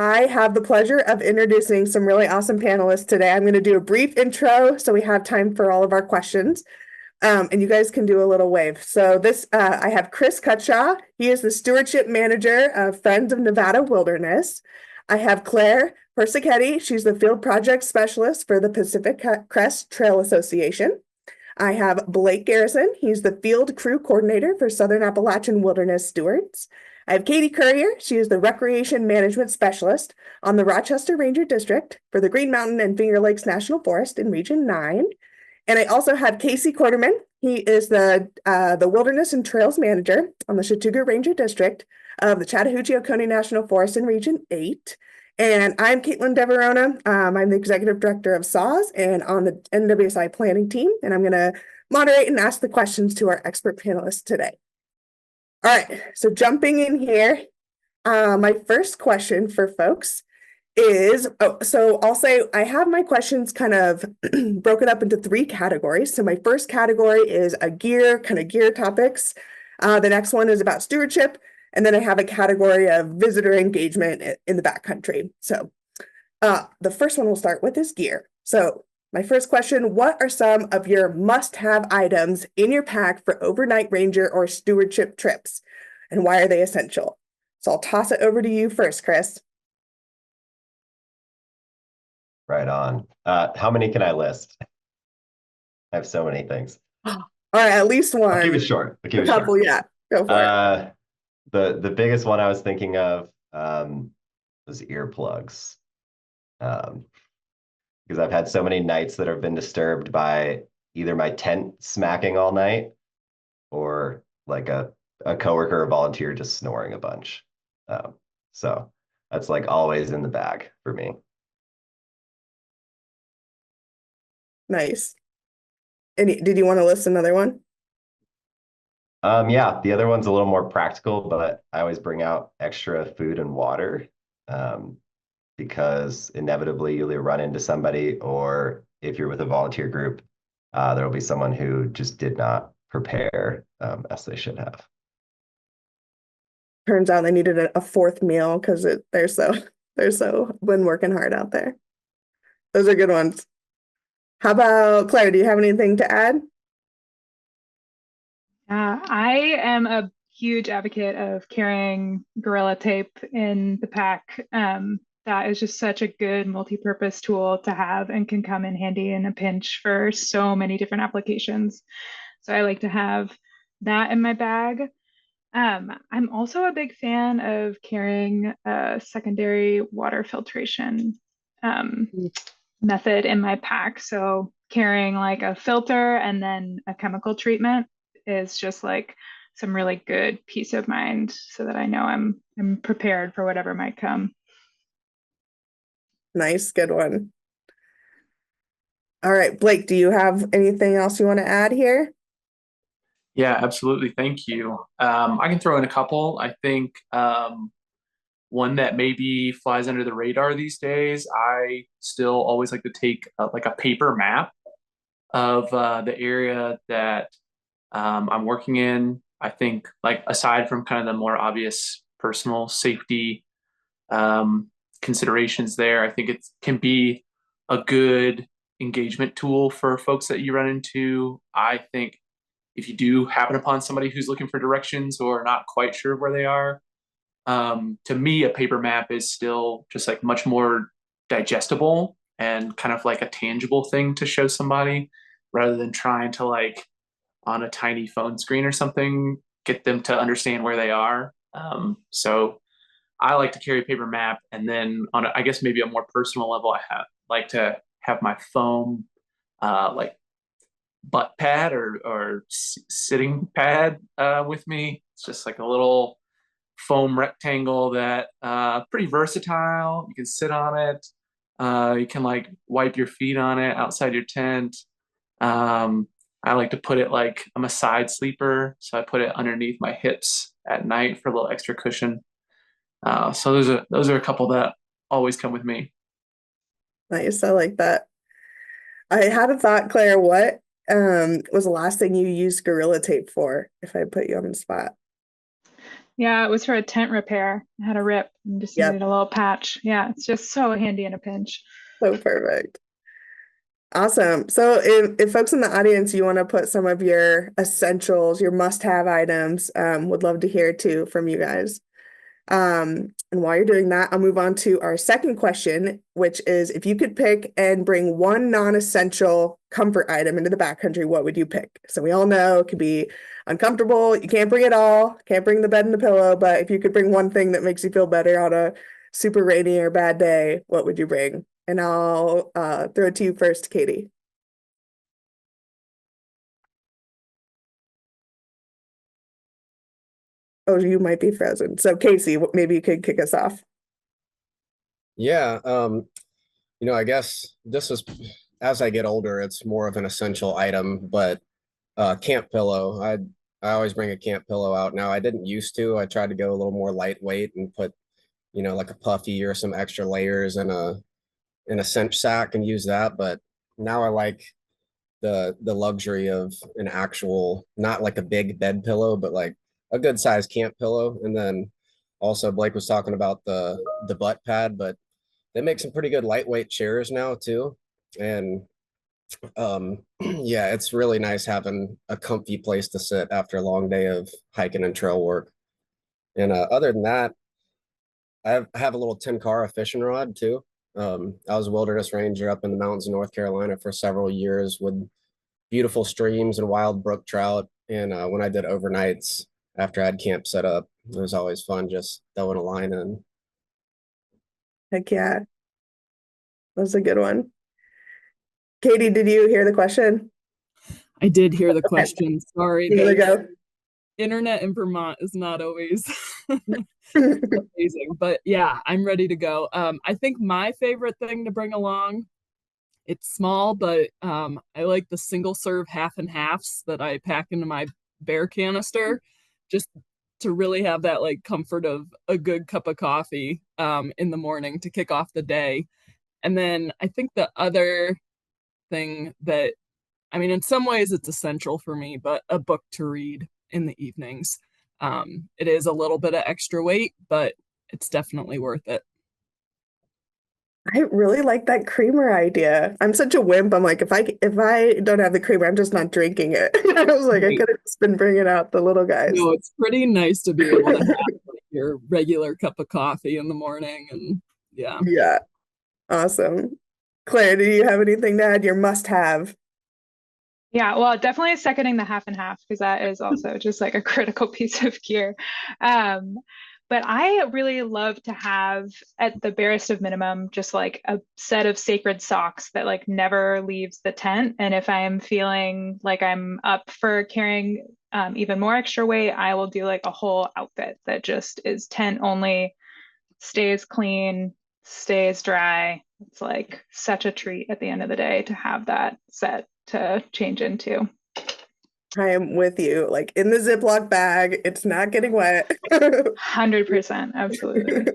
I have the pleasure of introducing some really awesome panelists today. I'm going to do a brief intro so we have time for all of our questions. And you guys can do a little wave. So I have Chris Cutshaw. He is the Stewardship Manager of Friends of Nevada Wilderness. I have Claire Persichetti. She's the Field Project Specialist for the Pacific Crest Trail Association. I have Blake Garrison. He's the Field Crew Coordinator for Southern Appalachian Wilderness Stewards. I have Katie Currier. She is the Recreation Management Specialist on the Rochester Ranger District for the Green Mountain and Finger Lakes National Forest in Region 9. And I also have Casey Quarterman. He is the Wilderness and Trails Manager on the Chattooga Ranger District of the Chattahoochee-Oconee National Forest in Region 8. And I'm Caitlin Deverona. I'm the Executive Director of SAWS and on the NWSI planning team. And I'm going to moderate and ask the questions to our expert panelists today. All right, so jumping in here, my first question for folks is, so I'll say I have my questions kind of broken up into three categories. So my first category is gear topics. The next one is about stewardship. And then I have a category of visitor engagement in the backcountry. So the first one we'll start with is gear. So my first question, what are some of your must-have items in your pack for overnight ranger or stewardship trips? And why are they essential? So I'll toss it over to you first, Chris. Right on. How many can I list? I have so many things. All right, at least one. I'll keep it short. A couple, yeah. Go for it. The biggest one I was thinking of was earplugs. Because I've had so many nights that have been disturbed by either my tent smacking all night or like a coworker or volunteer just snoring a bunch. So that's like always in the bag for me. Nice. And did you want to list another one? Yeah, the other one's a little more practical, but I always bring out extra food and water. Because inevitably you'll run into somebody, or if you're with a volunteer group, there will be someone who just did not prepare as they should have. Turns out they needed a fourth meal because they're so been working hard out there. Those are good ones. How about Claire? Do you have anything to add? I am a huge advocate of carrying Gorilla Tape in the pack. That is just such a good multi-purpose tool to have and can come in handy in a pinch for so many different applications. So I like to have that in my bag. I'm also a big fan of carrying a secondary water filtration method in my pack. So carrying like a filter and then a chemical treatment is just like some really good peace of mind so that I know I'm prepared for whatever might come. Nice, good one. All right, Blake, do you have anything else you want to add here? Yeah, absolutely. Thank you. I can throw in a couple. I think one that maybe flies under the radar these days, I still always like to take like a paper map of the area that I'm working in. I think like aside from kind of the more obvious personal safety considerations there, I think it can be a good engagement tool for folks that you run into. I think if you do happen upon somebody who's looking for directions or not quite sure where they are, to me, a paper map is still just like much more digestible and kind of like a tangible thing to show somebody rather than trying to like on a tiny phone screen or something, get them to understand where they are. So I like to carry a paper map, and then on I guess maybe a more personal level, like to have my foam like butt pad or sitting pad with me. It's just like a little foam rectangle that pretty versatile. You can sit on it. You can like wipe your feet on it outside your tent. I like to put it like I'm a side sleeper, so I put it underneath my hips at night for a little extra cushion. So those are a couple that always come with me. Nice, I like that. I had a thought, Claire. What was the last thing you used Gorilla Tape for? If I put you on the spot. Yeah, it was for a tent repair. I had a rip and just Yep. needed a little patch. Yeah, it's just so handy in a pinch. So perfect. Awesome. So if folks in the audience, you want to put some of your essentials, your must-have items, would love to hear too from you guys. And while you're doing that, I'll move on to our second question, which is if you could pick and bring one non-essential comfort item into the backcountry, what would you pick? So we all know it could be uncomfortable. You can't bring it all, can't bring the bed and the pillow, but if you could bring one thing that makes you feel better on a super rainy or bad day, what would you bring? And I'll throw it to you first, Katie. Oh, you might be frozen. So Casey, maybe you could kick us off. Yeah, I guess this is as I get older, it's more of an essential item, but camp pillow. I always bring a camp pillow out. Now I didn't used to. I tried to go a little more lightweight and put, like a puffy or some extra layers in a cinch sack and use that. But now I like the luxury of an actual, not like a big bed pillow, but like a good sized camp pillow. And then also Blake was talking about the butt pad, but they make some pretty good lightweight chairs now too. And yeah, it's really nice having a comfy place to sit after a long day of hiking and trail work. And other than that, I have a little 10 car fishing rod too. I was a wilderness ranger up in the mountains of North Carolina for several years with beautiful streams and wild brook trout. And when I did overnights after I had camp set up, it was always fun just throwing a line in. Heck yeah. That's a good one. Katie, did you hear the question? I did hear the Okay. question. Sorry. Here we The go. internet in Vermont is not always amazing, but yeah, I'm ready to go. I think my favorite thing to bring along, it's small, but I like the single serve half and halves that I pack into my bear canister, just to really have that like comfort of a good cup of coffee in the morning to kick off the day. And then I think the other thing that, I mean, in some ways it's essential for me, but a book to read in the evenings. It is a little bit of extra weight, but it's definitely worth it. I really like that creamer idea. I'm such a wimp. I'm like, if I don't have the creamer, I'm just not drinking it. I was like, I could have just been bringing out the little guys. No, it's pretty nice to be able to have like, your regular cup of coffee in the morning, and yeah. Yeah. Awesome. Claire, do you have anything to add? Your must-have. Yeah, well, definitely seconding the half and half because that is also just like a critical piece of gear. But I really love to have at the barest of minimum, just like a set of sacred socks that like never leaves the tent. And if I am feeling like I'm up for carrying even more extra weight, I will do like a whole outfit that just is tent only, stays clean, stays dry. It's like such a treat at the end of the day to have that set to change into. I am with you. Like in the Ziploc bag, it's not getting wet. 100%, absolutely.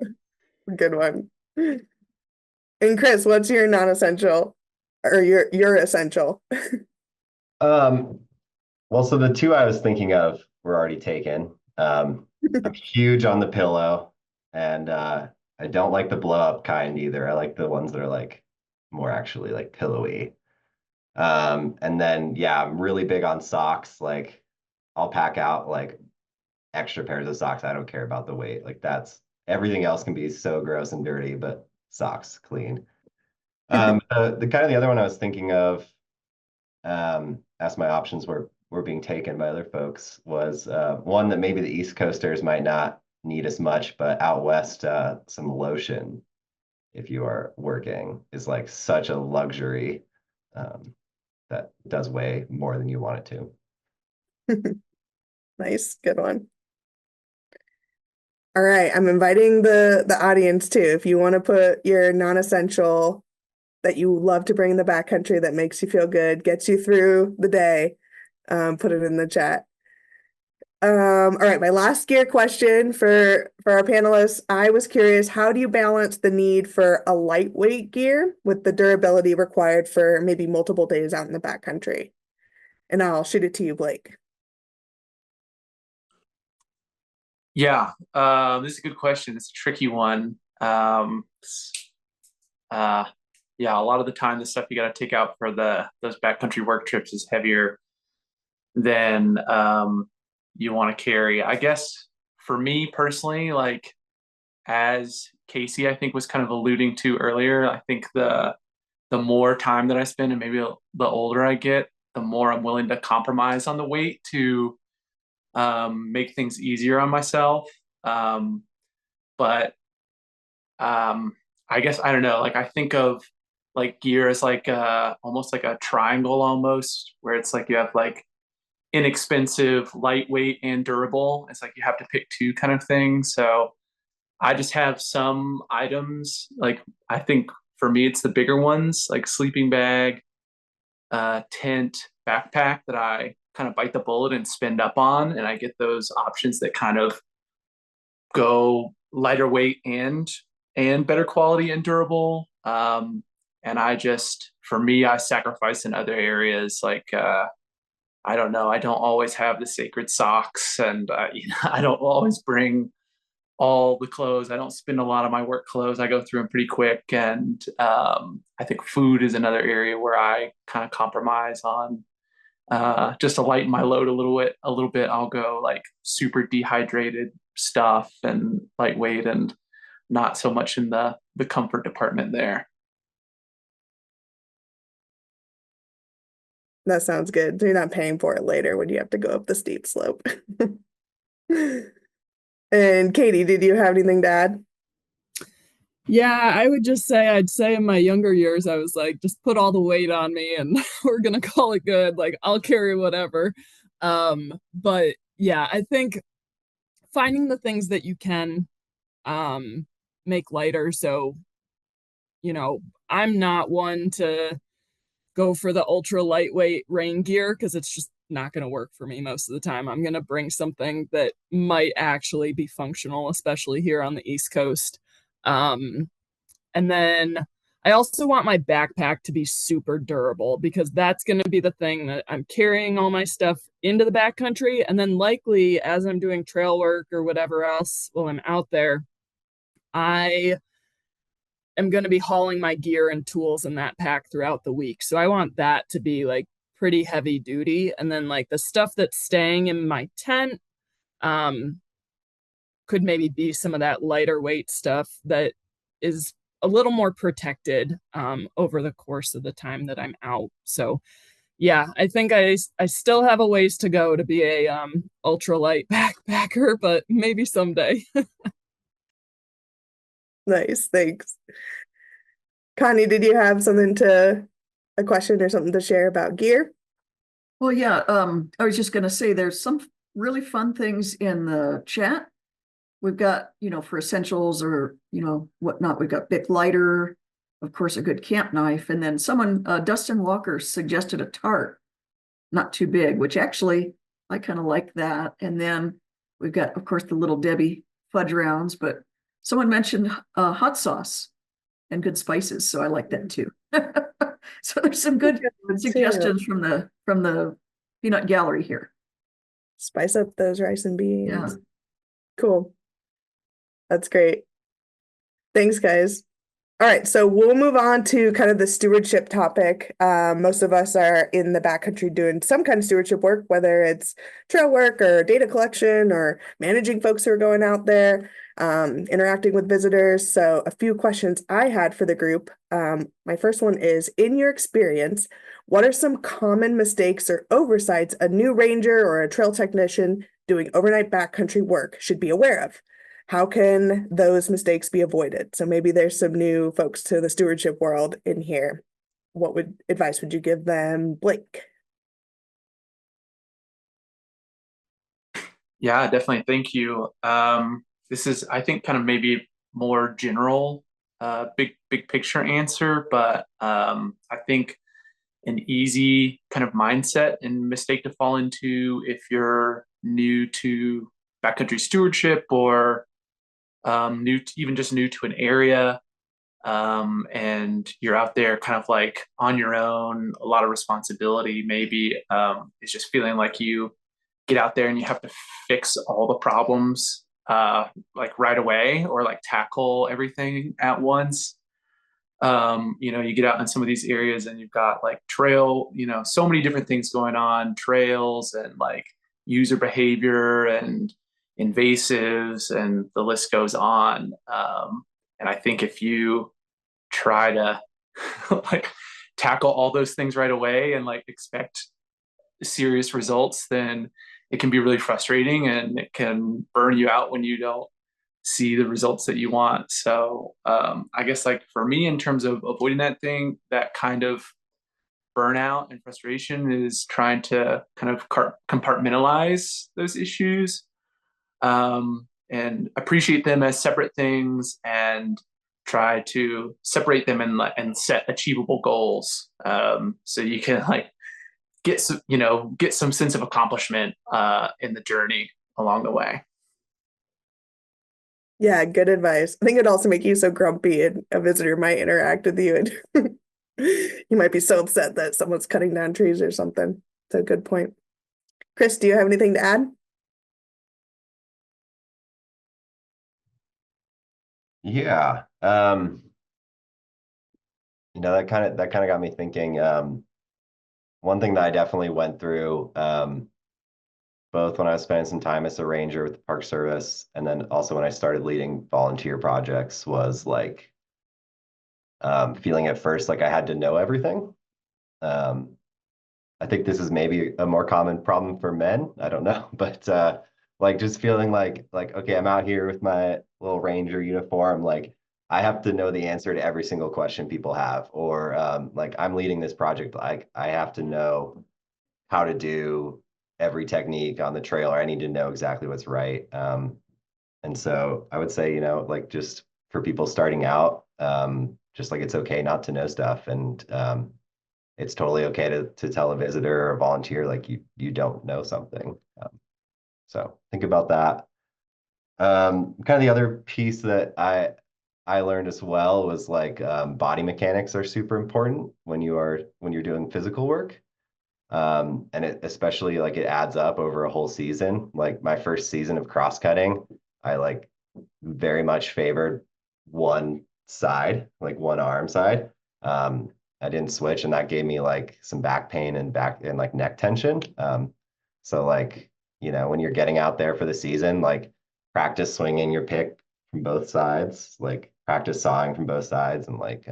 Good one. And Chris, what's your non-essential or your essential? Well, so the two I was thinking of were already taken. I'm huge on the pillow, and I don't like the blow up kind either. I like the ones that are like more actually like pillowy. And then yeah, I'm really big on socks. Like I'll pack out like extra pairs of socks. I don't care about the weight. Like that's everything else can be so gross and dirty, but socks clean. The kind of the other one I was thinking of, as my options were being taken by other folks, was one that maybe the East Coasters might not need as much, but out west, some lotion, if you are working, is like such a luxury that does weigh more than you want it to. Nice, good one. All right, I'm inviting the audience too. If you want to put your non-essential that you love to bring in the backcountry that makes you feel good, gets you through the day, put it in the chat. All right, my last gear question for our panelists. I was curious, how do you balance the need for a lightweight gear with the durability required for maybe multiple days out in the backcountry? And I'll shoot it to you, Blake. Yeah, this is a good question. It's a tricky one. Uh, yeah, a lot of the time, the stuff you got to take out for those backcountry work trips is heavier than you want to carry. I guess for me personally, like as Casey, I think was kind of alluding to earlier, I think the more time that I spend and maybe the older I get, the more I'm willing to compromise on the weight to make things easier on myself. But I guess I don't know. Like I think of like gear as like almost like a triangle almost, where it's like you have like inexpensive, lightweight, and durable. It's like you have to pick two kind of thing. So I just have some items like I think for me it's the bigger ones like sleeping bag, tent, backpack that I kind of bite the bullet and spend up on, and I get those options that kind of go lighter weight and better quality and durable. And I just for me I sacrifice in other areas like I don't know. I don't always have the sacred socks, and I don't always bring all the clothes. I don't spend a lot of my work clothes. I go through them pretty quick, and I think food is another area where I kind of compromise on. Just to lighten my load a little bit. A little bit, I'll go like super dehydrated stuff and lightweight, and not so much in the comfort department there. That sounds good. So you're not paying for it later when you have to go up the steep slope. And Katie, did you have anything to add? Yeah, I would just say I'd say in my younger years I was like, just put all the weight on me and we're gonna call it good. Like I'll carry whatever. But yeah, I think finding the things that you can make lighter. So, I'm not one to go for the ultra lightweight rain gear because it's just not going to work for me most of the time. I'm going to bring something that might actually be functional, especially here on the East Coast. And then I also want my backpack to be super durable because that's going to be the thing that I'm carrying all my stuff into the backcountry. And then likely as I'm doing trail work or whatever else while I'm out there, I am going to be hauling my gear and tools in that pack throughout the week. So I want that to be like pretty heavy duty. And then like the stuff that's staying in my tent could maybe be some of that lighter weight stuff that is a little more protected over the course of the time that I'm out. So yeah, I think I still have a ways to go to be a ultralight backpacker, but maybe someday. Nice, thanks. Connie, did you have a question or something to share about gear? Well, yeah, I was just going to say there's some really fun things in the chat. We've got, for essentials or, whatnot, we've got Bic lighter, of course, a good camp knife. And then someone, Dustin Walker, suggested a tart, not too big, which actually I kind of like that. And then we've got, of course, the Little Debbie fudge rounds, but someone mentioned hot sauce and good spices. So I like that too. So there's some good suggestions from the peanut gallery here. Spice up those rice and beans. Yeah. Cool. That's great. Thanks, guys. All right, so we'll move on to kind of the stewardship topic. Most of us are in the backcountry doing some kind of stewardship work, whether it's trail work or data collection or managing folks who are going out there, interacting with visitors. So a few questions I had for the group. My first one is, in your experience, what are some common mistakes or oversights a new ranger or a trail technician doing overnight backcountry work should be aware of? How can those mistakes be avoided? So maybe there's some new folks to the stewardship world in here. What advice would you give them, Blake? Yeah, definitely. Thank you. This is, I think, kind of maybe more general, big picture answer, but I think an easy kind of mindset and mistake to fall into if you're new to backcountry stewardship or even just new to an area, and you're out there kind of like on your own, a lot of responsibility maybe, it's just feeling like you get out there and you have to fix all the problems like right away or like tackle everything at once. You get out in some of these areas and you've got like trail, so many different things going on, trails and like user behavior and invasives, and the list goes on. And I think if you try to like tackle all those things right away and like expect serious results, then it can be really frustrating and it can burn you out when you don't see the results that you want. So I guess like for me, in terms of avoiding that kind of burnout and frustration, is trying to kind of compartmentalize those issues, and appreciate them as separate things, and try to separate them and set achievable goals, so you can like get some sense of accomplishment in the journey along the way. Yeah, good advice. I think it'd also make you so grumpy and a visitor might interact with you and you might be so upset that someone's cutting down trees or something. It's a good point. Chris, do you have anything to add? Yeah. That kind of got me thinking. One thing that I definitely went through, both when I was spending some time as a ranger with the Park Service, and then also when I started leading volunteer projects, was like feeling at first like I had to know everything. I think this is maybe a more common problem for men. I don't know, but like just feeling like okay, I'm out here with my little ranger uniform, like I have to know the answer to every single question people have, or like I'm leading this project, like I have to know how to do every technique on the trail, or I need to know exactly what's right. And so I would say, like just for people starting out, just like it's okay not to know stuff, and it's totally okay to tell a visitor or a volunteer like you don't know something. So think about that. Kind of the other piece that I learned as well was like body mechanics are super important when you're doing physical work. And it especially like it adds up over a whole season. Like my first season of cross cutting, I like very much favored one side, like one arm side. I didn't switch, and that gave me like some back pain and like neck tension. So like, when you're getting out there for the season, like practice swinging your pick from both sides, like practice sawing from both sides, and like,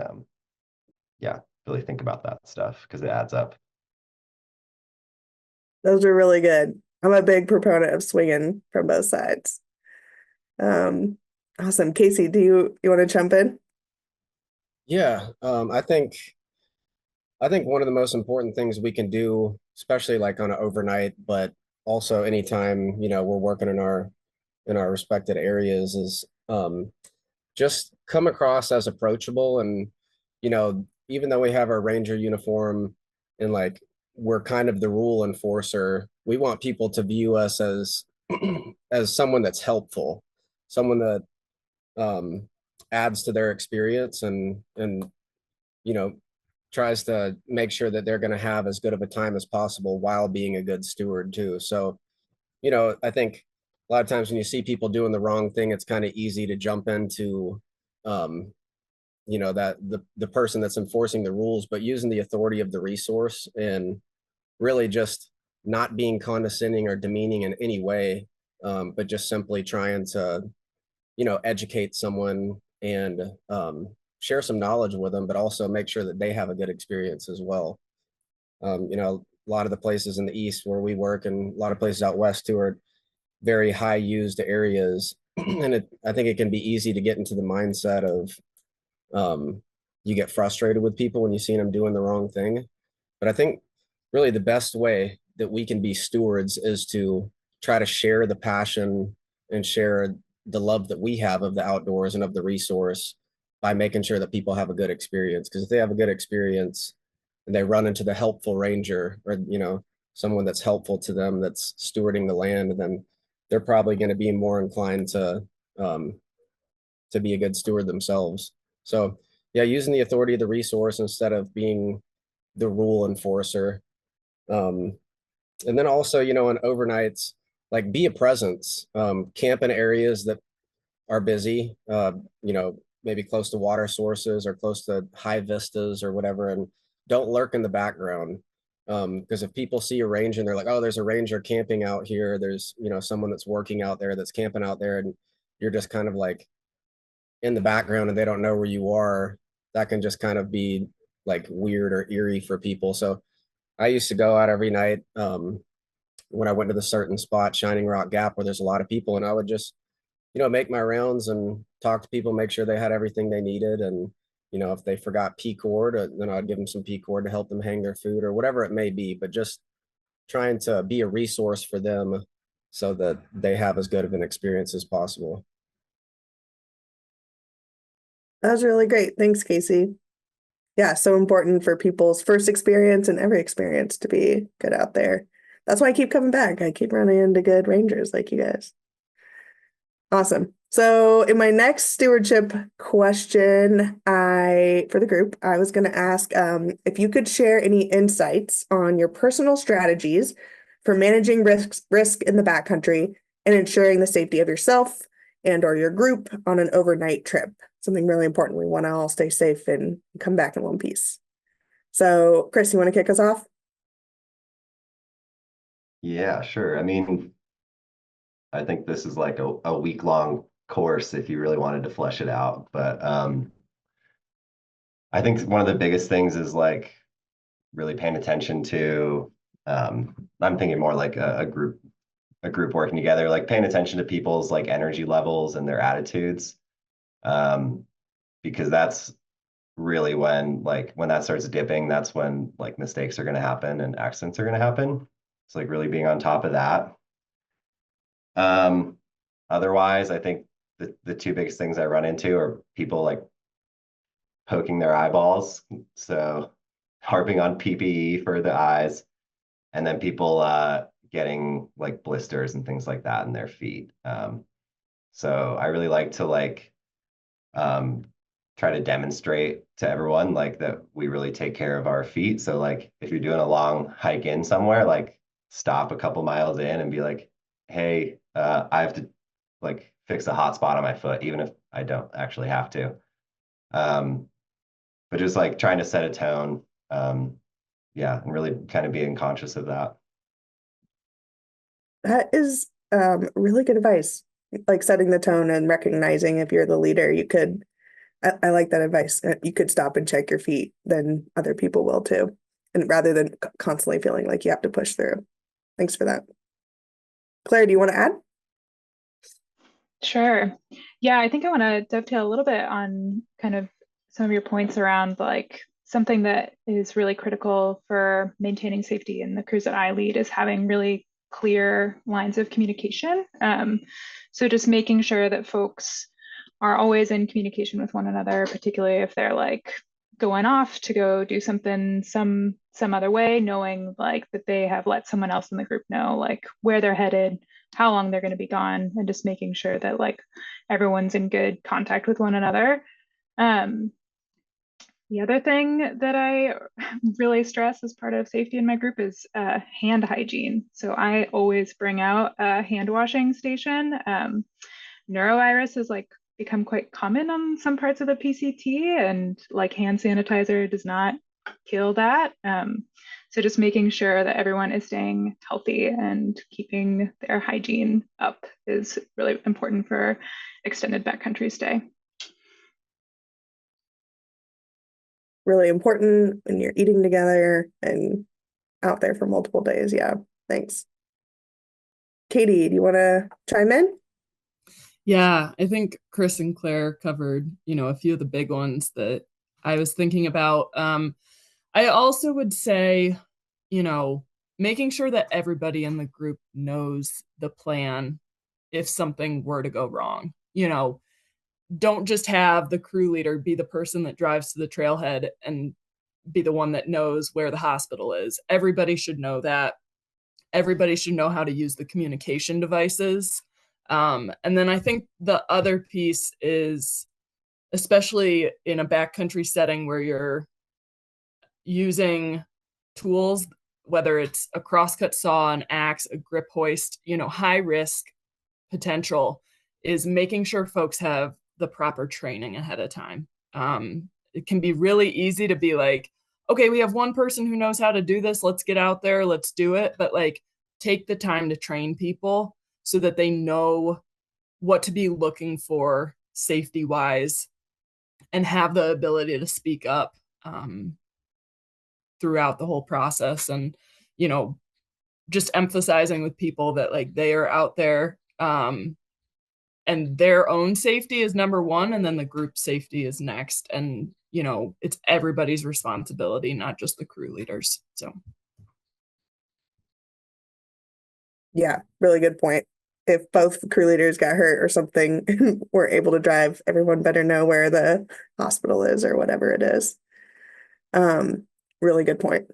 yeah, really think about that stuff because it adds up. Those are really good. I'm a big proponent of swinging from both sides. Awesome. Casey, do you want to jump in? Yeah, I think one of the most important things we can do, especially like on an overnight, but also anytime, we're working in our respected areas, is just come across as approachable. And even though we have our ranger uniform and like we're kind of the rule enforcer, we want people to view us as as someone that's helpful, someone that adds to their experience, and you know tries to make sure that they're going to have as good of a time as possible while being a good steward too. So I think a lot of times when you see people doing the wrong thing, it's kind of easy to jump into that the person that's enforcing the rules, but using the authority of the resource and really just not being condescending or demeaning in any way, but just simply trying to educate someone and share some knowledge with them, but also make sure that they have a good experience as well. A lot of the places in the east where we work, and a lot of places out west too, are very high used areas. And I think it can be easy to get into the mindset of you get frustrated with people when you see them doing the wrong thing. But I think really the best way that we can be stewards is to try to share the passion and share the love that we have of the outdoors and of the resource by making sure that people have a good experience. Because if they have a good experience and they run into the helpful ranger, or someone that's helpful to them, that's stewarding the land, then they're probably going to be more inclined to be a good steward themselves. So yeah, using the authority of the resource instead of being the rule enforcer. And then also, on overnights, like be a presence, camp in areas that are busy, maybe close to water sources or close to high vistas or whatever, and don't lurk in the background. Because if people see a ranger and they're like, oh, there's a ranger camping out here, there's, someone that's working out there that's camping out there, and you're just kind of like in the background and they don't know where you are, that can just kind of be like weird or eerie for people. So I used to go out every night when I went to the certain spot, Shining Rock Gap, where there's a lot of people, and I would just, make my rounds and talk to people, make sure they had everything they needed. And, if they forgot P cord, then I'd give them some P cord to help them hang their food or whatever it may be, but just trying to be a resource for them so that they have as good of an experience as possible. That was really great. Thanks, Casey. Yeah, so important for people's first experience and every experience to be good out there. That's why I keep coming back. I keep running into good rangers like you guys. Awesome. So in my next stewardship question, for the group, I was going to ask if you could share any insights on your personal strategies for managing risk in the backcountry and ensuring the safety of yourself and or your group on an overnight trip. Something really important. We want to all stay safe and come back in one piece. So Chris, you want to kick us off? Yeah, sure. I mean, I think this is like a week-long course if you really wanted to flesh it out. But I think one of the biggest things is like really paying attention to, I'm thinking more like a group working together, like paying attention to people's like energy levels and their attitudes. Because that's really when that starts dipping, that's when like mistakes are going to happen and accidents are going to happen. It's like really being on top of that. Otherwise, I think the two biggest things I run into are people like poking their eyeballs. So harping on PPE for the eyes, and then people getting like blisters and things like that in their feet. So I really like to try to demonstrate to everyone like that we really take care of our feet. So like if you're doing a long hike in somewhere, like stop a couple miles in and be like, hey, I have to like fix a hot spot on my foot, even if I don't actually have to. But just like trying to set a tone, yeah, and really kind of being conscious of that. That is really good advice. Like setting the tone and recognizing if you're the leader, I like that advice. You could stop and check your feet, then other people will too. And rather than constantly feeling like you have to push through. Thanks for that. Claire, do you want to add? Sure. Yeah, I think I want to dovetail a little bit on kind of some of your points around like something that is really critical for maintaining safety in the crews that I lead is having really clear lines of communication. So just making sure that folks are always in communication with one another, particularly if they're like going off to go do something some other way, knowing like that they have let someone else in the group know like where they're headed, how long they're going to be gone, and just making sure that like everyone's in good contact with one another. The other thing that I really stress as part of safety in my group is hand hygiene. So I always bring out a hand washing station. Neurovirus has like become quite common on some parts of the PCT, and like hand sanitizer does not kill that. So just making sure that everyone is staying healthy and keeping their hygiene up is really important for extended backcountry stay. Really important when you're eating together and out there for multiple days. Yeah, thanks. Katie, do you want to chime in? Yeah, I think Chris and Claire covered, a few of the big ones that I was thinking about. I also would say, making sure that everybody in the group knows the plan if something were to go wrong. Don't just have the crew leader be the person that drives to the trailhead and be the one that knows where the hospital is. Everybody should know that. Everybody should know how to use the communication devices. And then I think the other piece is, especially in a backcountry setting where you're using tools whether it's a crosscut saw, an axe, a grip hoist, high risk potential, is making sure folks have the proper training ahead of time. It can be really easy to be like, okay, we have one person who knows how to do this. Let's get out there. Let's do it. But like, take the time to train people so that they know what to be looking for safety wise and have the ability to speak up throughout the whole process. And, just emphasizing with people that like they are out there and their own safety is number one, and then the group safety is next. And, it's everybody's responsibility, not just the crew leaders. So. Yeah, really good point. If both crew leaders got hurt or something, we're able to drive, everyone better know where the hospital is or whatever it is. Really good point.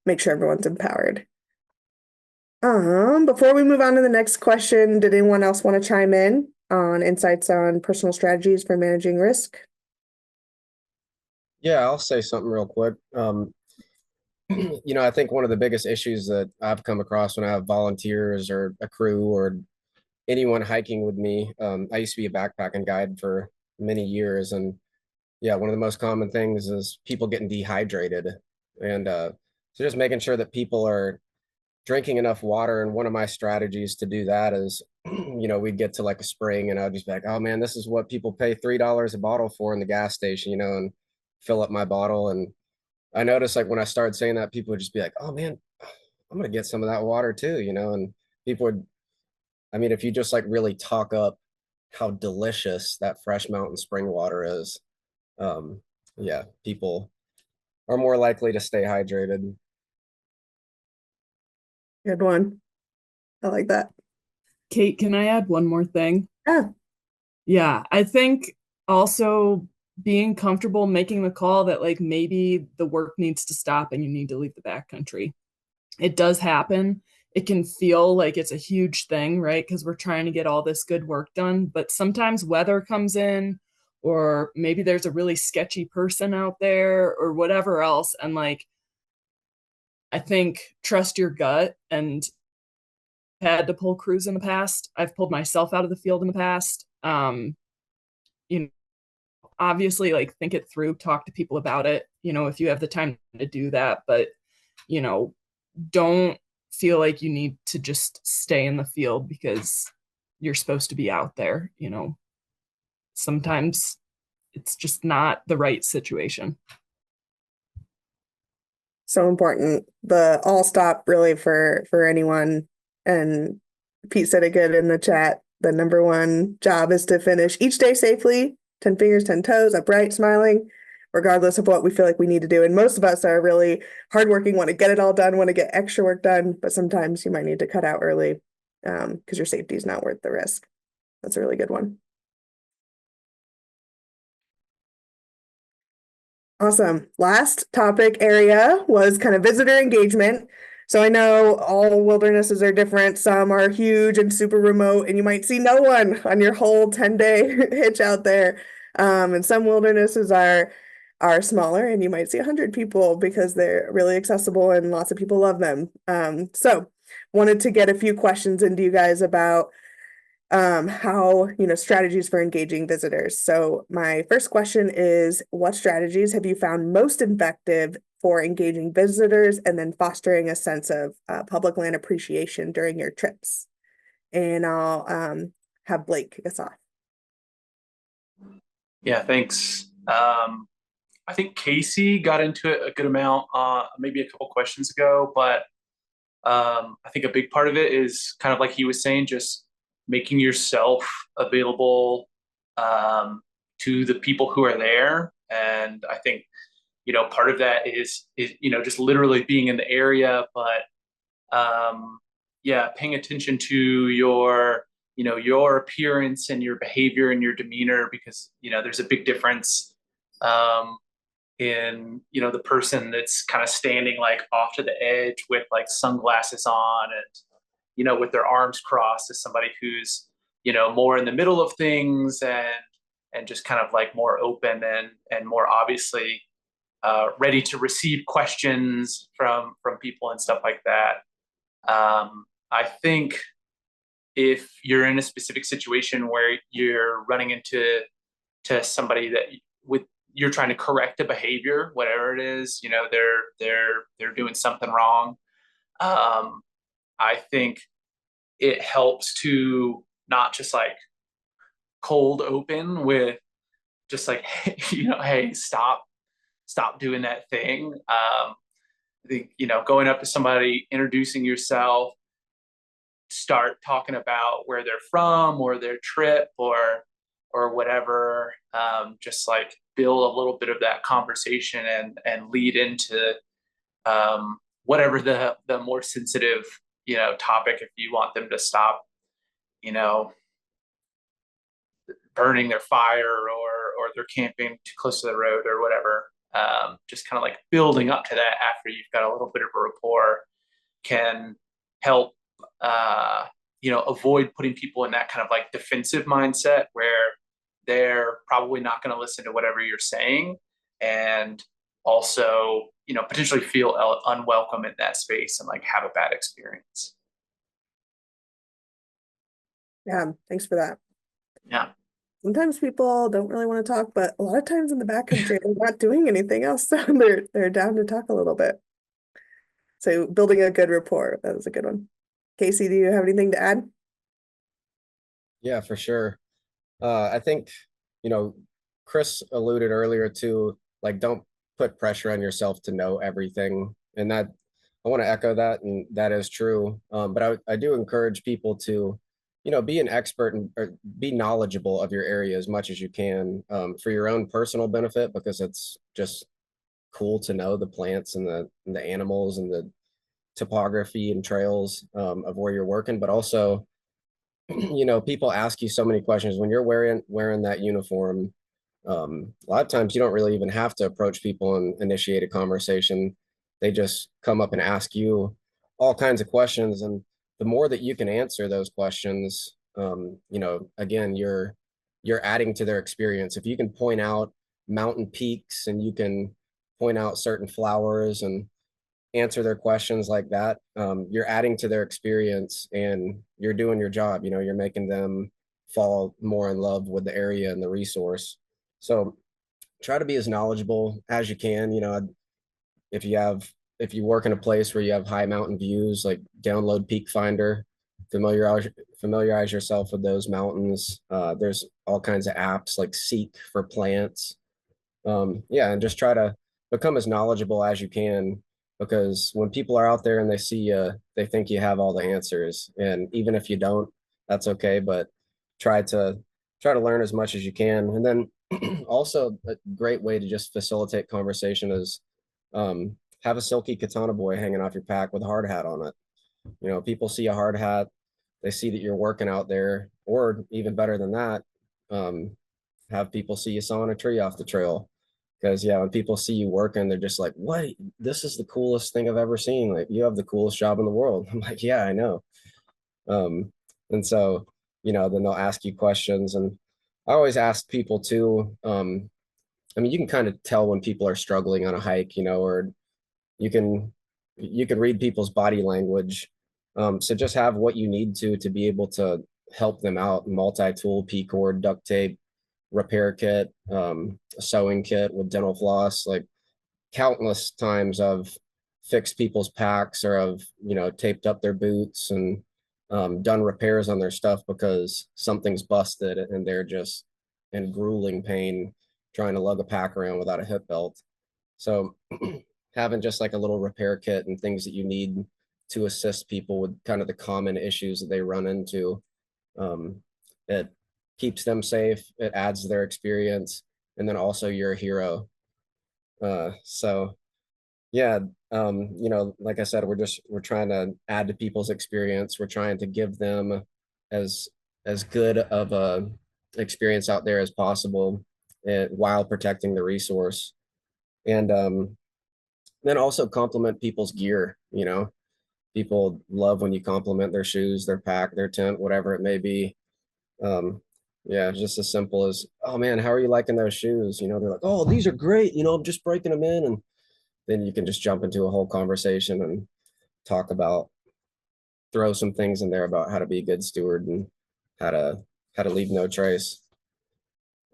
Make sure everyone's empowered. Before we move on to the next question, did anyone else want to chime in on insights on personal strategies for managing risk? Yeah, I'll say something real quick. I think one of the biggest issues that I've come across when I have volunteers or a crew or anyone hiking with me, I used to be a backpacking guide for many years. And yeah, one of the most common things is people getting dehydrated. And so just making sure that people are drinking enough water. And one of my strategies to do that is, we'd get to like a spring and I'd just be like, oh man, this is what people pay $3 a bottle for in the gas station, and fill up my bottle. And I noticed like when I started saying that, people would just be like, oh man, I'm gonna get some of that water too, and people would, if you just like really talk up how delicious that fresh mountain spring water is, yeah, people are more likely to stay hydrated. Good one. I like that. Kate, can I add one more thing? Yeah. Yeah, I think also being comfortable making the call that like maybe the work needs to stop and you need to leave the backcountry. It does happen. It can feel like it's a huge thing, right? Because we're trying to get all this good work done, but sometimes weather comes in, or maybe there's a really sketchy person out there or whatever else. And like, I think trust your gut. And had to pull crews in the past. I've pulled myself out of the field in the past. Obviously like think it through, talk to people about it, if you have the time to do that, but don't feel like you need to just stay in the field because you're supposed to be out there. Sometimes it's just not the right situation. So important. The all stop really for anyone. And Pete said it good in the chat. The number one job is to finish each day safely, 10 fingers, 10 toes, upright, smiling, regardless of what we feel like we need to do. And most of us are really hardworking, want to get it all done, want to get extra work done, but sometimes you might need to cut out early because your safety is not worth the risk. That's a really good one. Awesome. Last topic area was kind of visitor engagement. So I know all wildernesses are different. Some are huge and super remote, and you might see no one on your whole 10-day hitch out there. And some wildernesses are smaller, and you might see 100 people because they're really accessible and lots of people love them. So wanted to get a few questions into you guys about how, strategies for engaging visitors. So my first question is, what strategies have you found most effective for engaging visitors and then fostering a sense of public land appreciation during your trips? And I'll have Blake kick us off. Yeah, thanks. I think Casey got into it a good amount, maybe a couple questions ago, but I think a big part of it is kind of like he was saying, just making yourself available to the people who are there. And I think, part of that is just literally being in the area, but paying attention to your appearance and your behavior and your demeanor, because, there's a big difference in, the person that's kind of standing like off to the edge with like sunglasses on and, with their arms crossed, as somebody who's, more in the middle of things and just kind of like more open and more obviously ready to receive questions from people and stuff like that. I think if you're in a specific situation where you're running into somebody that you're trying to correct a behavior, whatever it is, you know, they're doing something wrong. I think it helps to not just like cold open with just like, you know, hey, stop doing that thing. I think, you know, going up to somebody, introducing yourself, start talking about where they're from or their trip or whatever. Just like build a little bit of that conversation and lead into whatever the more sensitive, you know, topic, if you want them to stop, you know, burning their fire or they're camping too close to the road or whatever. Just kind of like building up to that after you've got a little bit of a rapport can help, you know, avoid putting people in that kind of like defensive mindset where they're probably not going to listen to whatever you're saying, and also, you know, potentially feel unwelcome in that space and like have a bad experience. Yeah, thanks for that. Yeah. Sometimes people don't really want to talk, but a lot of times in the backcountry, they're not doing anything else, so they're down to talk a little bit. So building a good rapport, that was a good one. Casey, do you have anything to add? Yeah, for sure. I think, you know, Chris alluded earlier to, like, don't put pressure on yourself to know everything. And that, I want to echo that, and that is true. But I do encourage people to, you know, be an expert and or be knowledgeable of your area as much as you can, for your own personal benefit, because it's just cool to know the plants and the animals and the topography and trails, of where you're working. But also, you know, people ask you so many questions when you're wearing that uniform. A lot of times you don't really even have to approach people and initiate a conversation. They just come up and ask you all kinds of questions, and the more that you can answer those questions, you know, again, you're adding to their experience. If you can point out mountain peaks and you can point out certain flowers and answer their questions like that, you're adding to their experience and you're doing your job. You know, you're making them fall more in love with the area and the resource. So try to be as knowledgeable as you can. You know, if you work in a place where you have high mountain views, like download Peak Finder, familiarize yourself with those mountains. There's all kinds of apps like Seek for plants. Yeah, and just try to become as knowledgeable as you can, because when people are out there and they see you, they think you have all the answers. And even if you don't, that's okay, but try to learn as much as you can. And then also a great way to just facilitate conversation is, have a silky katana boy hanging off your pack with a hard hat on it. You know, people see a hard hat, they see that you're working out there, or even better than that, have people see you sawing a tree off the trail. Because yeah, when people see you working, they're just like, what? This is the coolest thing I've ever seen. Like, you have the coolest job in the world. I'm like, yeah, I know. And so, you know, then they'll ask you questions. And I always ask people too, I mean, you can kind of tell when people are struggling on a hike, you know, or you can read people's body language. So just have what you need to be able to help them out. Multi-tool, P-cord, duct tape, repair kit, a sewing kit with dental floss. Like, countless times I've fixed people's packs, or I've, you know, taped up their boots and done repairs on their stuff because something's busted and they're just in grueling pain trying to lug a pack around without a hip belt. So having just like a little repair kit and things that you need to assist people with kind of the common issues that they run into, it keeps them safe, it adds to their experience, and then also you're a hero. So yeah, you know, like I said, we're trying to add to people's experience. We're trying to give them as good of a experience out there as possible, while protecting the resource. And then also compliment people's gear. You know, people love when you compliment their shoes, their pack, their tent, whatever it may be. Yeah, just as simple as, oh man, how are you liking those shoes? You know, they're like, oh, these are great. You know, I'm just breaking them in. And then you can just jump into a whole conversation and talk about, throw some things in there about how to be a good steward and how to leave no trace.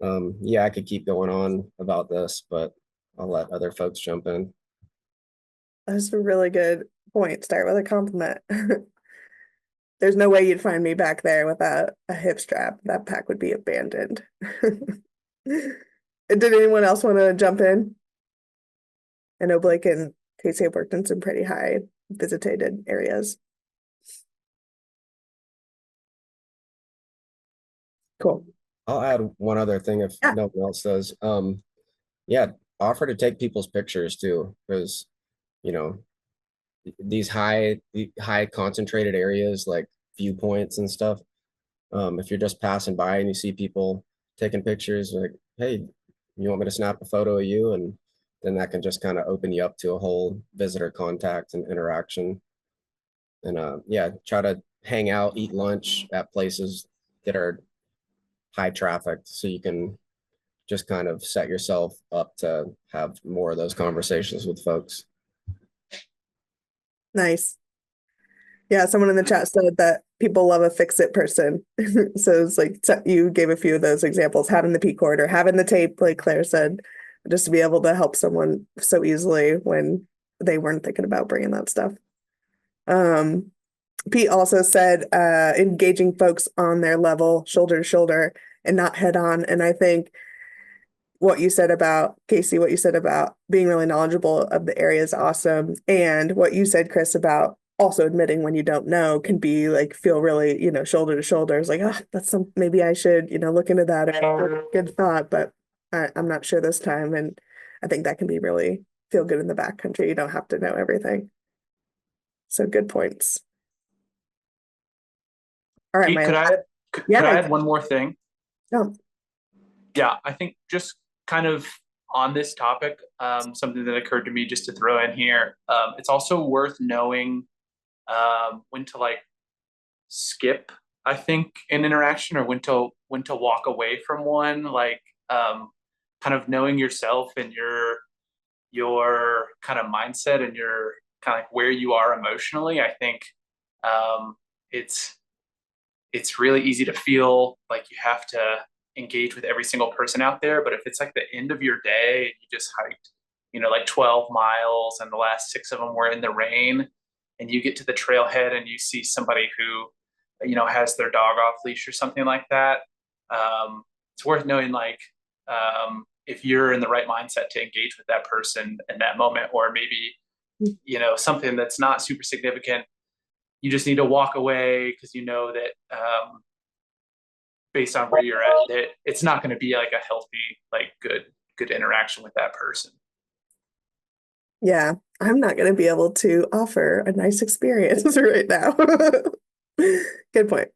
Yeah, I could keep going on about this, but I'll let other folks jump in. That's a really good point. Start with a compliment. There's no way you'd find me back there without a hip strap. That pack would be abandoned. Did anyone else want to jump in? I know Blake and Casey have worked in some pretty high visited areas. Cool. I'll add one other thing if Yeah. no one else does. Yeah, offer to take people's pictures too, because you know these high concentrated areas like viewpoints and stuff. If you're just passing by and you see people taking pictures, like, hey, you want me to snap a photo of you? And then that can just kind of open you up to a whole visitor contact and interaction. And yeah, try to hang out, eat lunch at places that are high traffic so you can just kind of set yourself up to have more of those conversations with folks. Nice. Yeah, someone in the chat said that people love a fix-it person. So it's like you gave a few of those examples, having the P cord or having the tape, like Claire said, just to be able to help someone so easily when they weren't thinking about bringing that stuff. Pete also said engaging folks on their level, shoulder to shoulder, and not head on. And I think what you said about Casey, what you said about being really knowledgeable of the area is awesome. And what you said, Chris, about also admitting when you don't know can be like, feel really, shoulder to shoulder. It's like, oh, that's some, maybe I should, look into that. Or good thought, but I'm not sure this time. And I think that can be really feel good in the backcountry. You don't have to know everything. So good points. All right, Pete, could I add one more thing? Oh. Yeah, I think just kind of on this topic, something that occurred to me just to throw in here. It's also worth knowing when to like skip, I think, an interaction, or when to walk away from one. Like kind of knowing yourself and your kind of mindset and your kind of like where you are emotionally. I think it's really easy to feel like you have to engage with every single person out there. But if it's like the end of your day and you just hiked, like 12 miles and the last 6 of them were in the rain, and you get to the trailhead and you see somebody who, has their dog off leash or something like that, it's worth knowing, like, if you're in the right mindset to engage with that person in that moment, or maybe, something that's not super significant. You just need to walk away because that based on where you're at, that it's not going to be like a healthy, like good interaction with that person. Yeah, I'm not going to be able to offer a nice experience right now. Good point.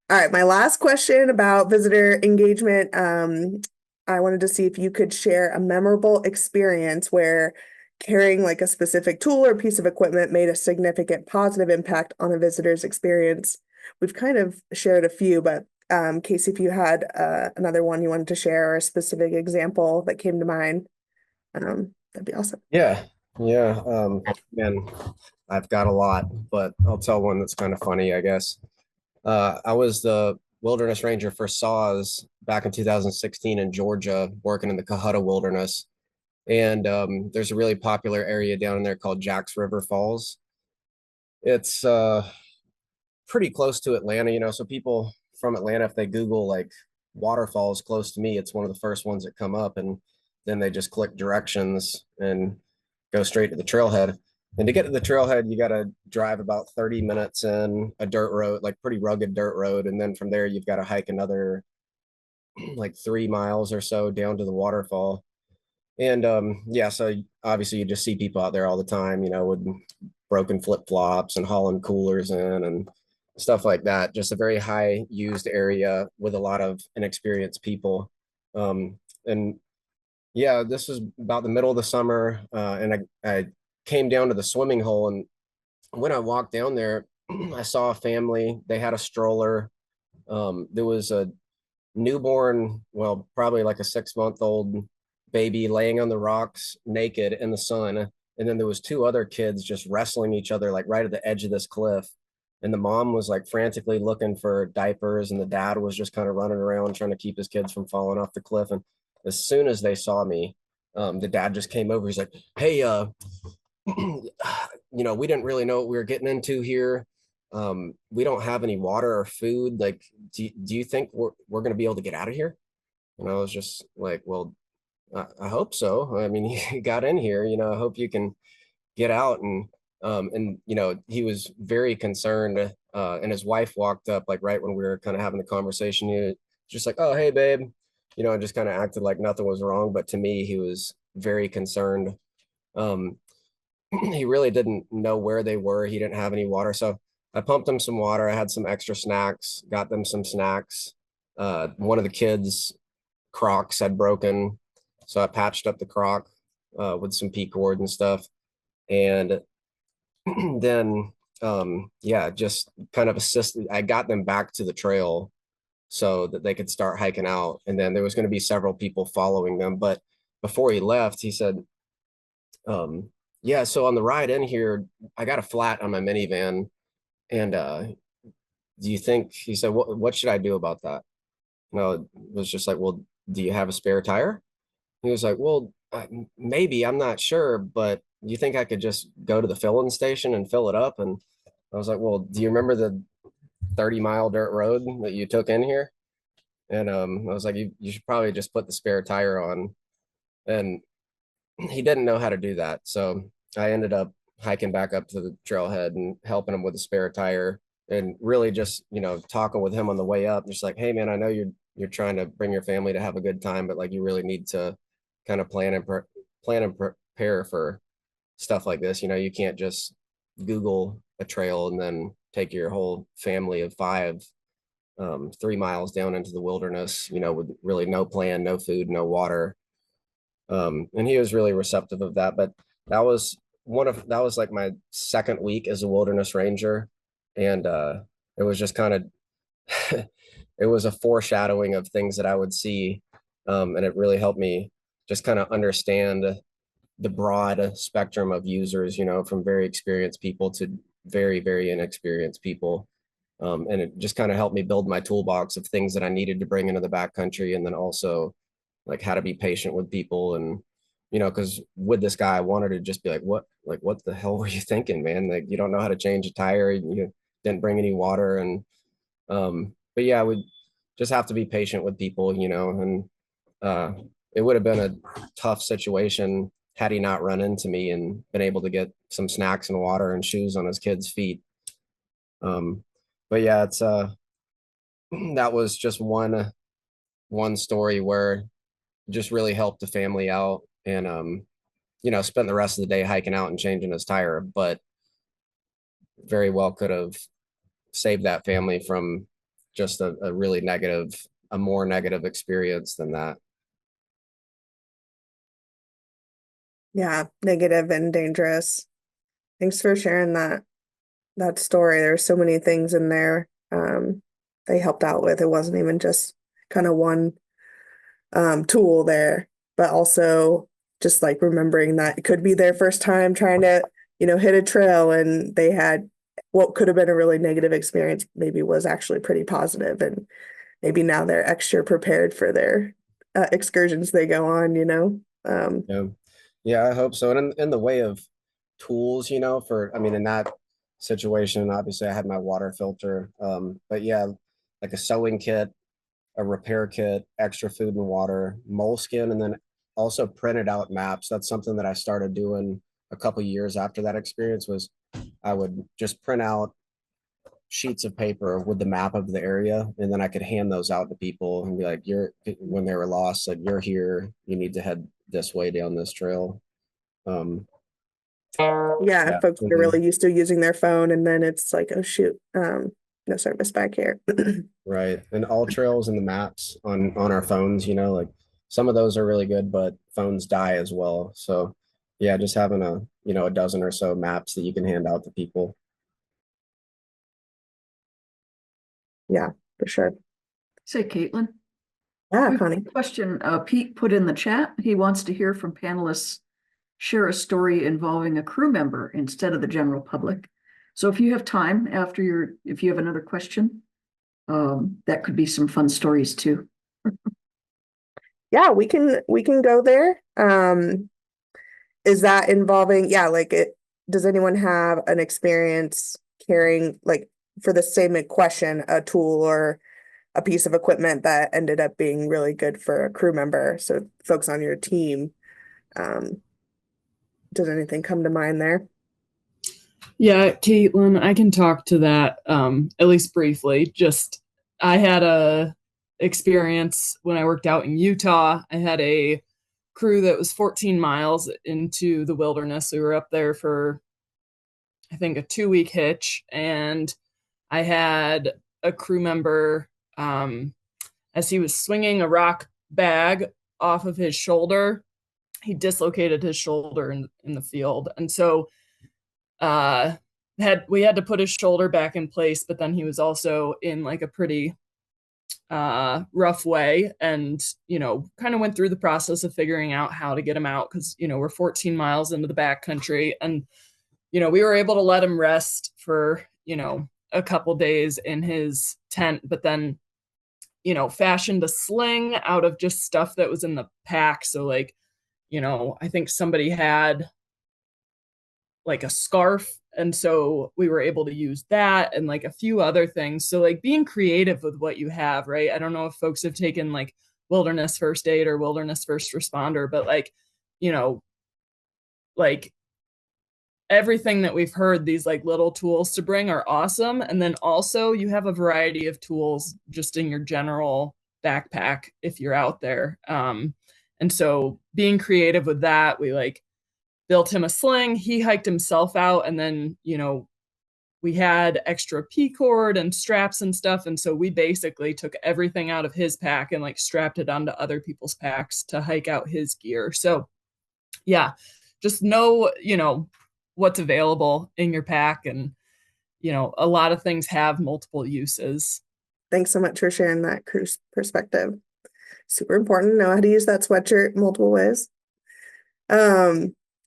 All right, my last question about visitor engagement. I wanted to see if you could share a memorable experience where carrying like a specific tool or piece of equipment made a significant positive impact on a visitor's experience. We've kind of shared a few, but Casey, if you had another one you wanted to share, or a specific example that came to mind, that'd be awesome. Yeah. Man, I've got a lot, but I'll tell one that's kind of funny, I guess. I was the wilderness ranger for SAWS back in 2016 in Georgia, working in the Cohutta Wilderness. And there's a really popular area down in there called Jacks River Falls. It's pretty close to Atlanta, so people from Atlanta, if they Google like waterfalls close to me, it's one of the first ones that come up, and then they just click directions and go straight to the trailhead. And to get to the trailhead, you got to drive about 30 minutes in a dirt road, like pretty rugged dirt road. And then from there, you've got to hike another like 3 miles or so down to the waterfall. And yeah, so obviously you just see people out there all the time, with broken flip-flops and hauling coolers in and stuff like that. Just a very high used area with a lot of inexperienced people. And yeah, this was about the middle of the summer, and I came down to the swimming hole, and when I walked down there, I saw a family. They had a stroller. there was a newborn, well, probably like a 6-month-old baby laying on the rocks naked in the sun. And then there was 2 other kids just wrestling each other like right at the edge of this cliff. And the mom was like frantically looking for diapers, and the dad was just kind of running around trying to keep his kids from falling off the cliff. And as soon as they saw me, the dad just came over. He's like, "Hey, we didn't really know what we were getting into here. We don't have any water or food. Like, do you think we're going to be able to get out of here?" And I was just like, "Well, I hope so. I mean, you got in here, I hope you can get out." And he was very concerned. And his wife walked up like right when we were kind of having the conversation. He was just like, "Oh, hey, babe," and just kind of acted like nothing was wrong. But to me, he was very concerned. He really didn't know where they were. He didn't have any water. So I pumped them some water. I had some extra snacks, got them some snacks. One of the kids' Crocs had broken. So I patched up the Croc with some P cord and stuff. And then, just kind of assisted. I got them back to the trail so that they could start hiking out. And then there was going to be several people following them. But before he left, he said, "Yeah, so on the ride in here, I got a flat on my minivan. And do you think," he said, what should I do about that?" And I was just like, "Well, do you have a spare tire?" He was like, "Well, maybe, I'm not sure, but do you think I could just go to the filling station and fill it up?" And I was like, "Well, do you remember the 30-mile dirt road that you took in here?" And I was like, you should probably just put the spare tire on." And he didn't know how to do that. So I ended up hiking back up to the trailhead and helping him with the spare tire, and really just, talking with him on the way up, just like, "Hey man, I know you're trying to bring your family to have a good time, but like you really need to kind of plan and prepare for stuff like this. You can't just Google a trail and then take your whole family of 5 3 miles down into the wilderness, with really no plan, no food, no water." And he was really receptive of that. But that was like my second week as a wilderness ranger. And it was just kind of it was a foreshadowing of things that I would see. And it really helped me just kind of understand the broad spectrum of users, from very experienced people to very, very inexperienced people. And it just kind of helped me build my toolbox of things that I needed to bring into the backcountry, and then also like how to be patient with people. And because with this guy, I wanted to just be like, what the hell were you thinking, man? Like, you don't know how to change a tire, you didn't bring any water. And but yeah, we just have to be patient with people, and it would have been a tough situation had he not run into me and been able to get some snacks and water and shoes on his kids' feet. But yeah, it's that was just one story where just really helped the family out. And spent the rest of the day hiking out and changing his tire, but very well could have saved that family from just a more negative experience than that. Yeah, negative and dangerous. Thanks for sharing that story. There's so many things in there they helped out with. It wasn't even just kind of one tool there, but also just like remembering that it could be their first time trying to, hit a trail, and they had what could have been a really negative experience maybe was actually pretty positive, and maybe now they're extra prepared for their excursions they go on, Yeah, I hope so. And in the way of tools, in that situation, obviously I had my water filter. But yeah, like a sewing kit, a repair kit, extra food and water, moleskin, and then also printed out maps. That's something that I started doing a couple years after that experience. Was I would just print out sheets of paper with the map of the area, and then I could hand those out to people and be like, when they were lost, like, "You're here, you need to head this way down this trail." Yeah, folks are really used to using their phone, and then it's like, oh shoot, no service back here. Right. And all trails and the maps on our phones, like some of those are really good, but phones die as well. So yeah, just having a dozen or so maps that you can hand out to people. Yeah, for sure. Say, Caitlin. Yeah, We have Connie. a question Pete put in the chat. He wants to hear from panelists share a story involving a crew member instead of the general public. So if you have time after if you have another question, that could be some fun stories too. Yeah, we can go there. Is that involving, yeah, like does anyone have an experience carrying, like, for the same question, a tool or a piece of equipment that ended up being really good for a crew member? So folks on your team, does anything come to mind there? Yeah, Caitlin, I can talk to that at least briefly. Just I had a experience when I worked out in Utah. I had a crew that was 14 miles into the wilderness. We were up there for, I think, a 2-week hitch, and I had a crew member as he was swinging a rock bag off of his shoulder, he dislocated his shoulder in the field. And so we had to put his shoulder back in place, but then he was also in like a pretty rough way, and kind of went through the process of figuring out how to get him out, because we're 14 miles into the backcountry, and we were able to let him rest for a couple days in his tent, but then fashioned a sling out of just stuff that was in the pack. So like I think somebody had like a scarf, and so we were able to use that and like a few other things. So like being creative with what you have, right? I don't know if folks have taken like wilderness first aid or wilderness first responder, but like like everything that we've heard, these like little tools to bring are awesome. And then also you have a variety of tools just in your general backpack if you're out there. And so being creative with that, we like built him a sling, he hiked himself out, and then we had extra P-cord and straps and stuff, and so we basically took everything out of his pack and like strapped it onto other people's packs to hike out his gear. So yeah, just know what's available in your pack, and a lot of things have multiple uses. Thanks so much for sharing that cruise perspective. Super important to know how to use that sweatshirt multiple ways.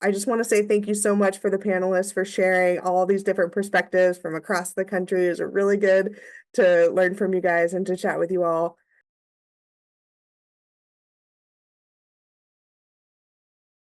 I just want to say thank you so much for the panelists for sharing all these different perspectives from across the country. It was really good to learn from you guys and to chat with you all.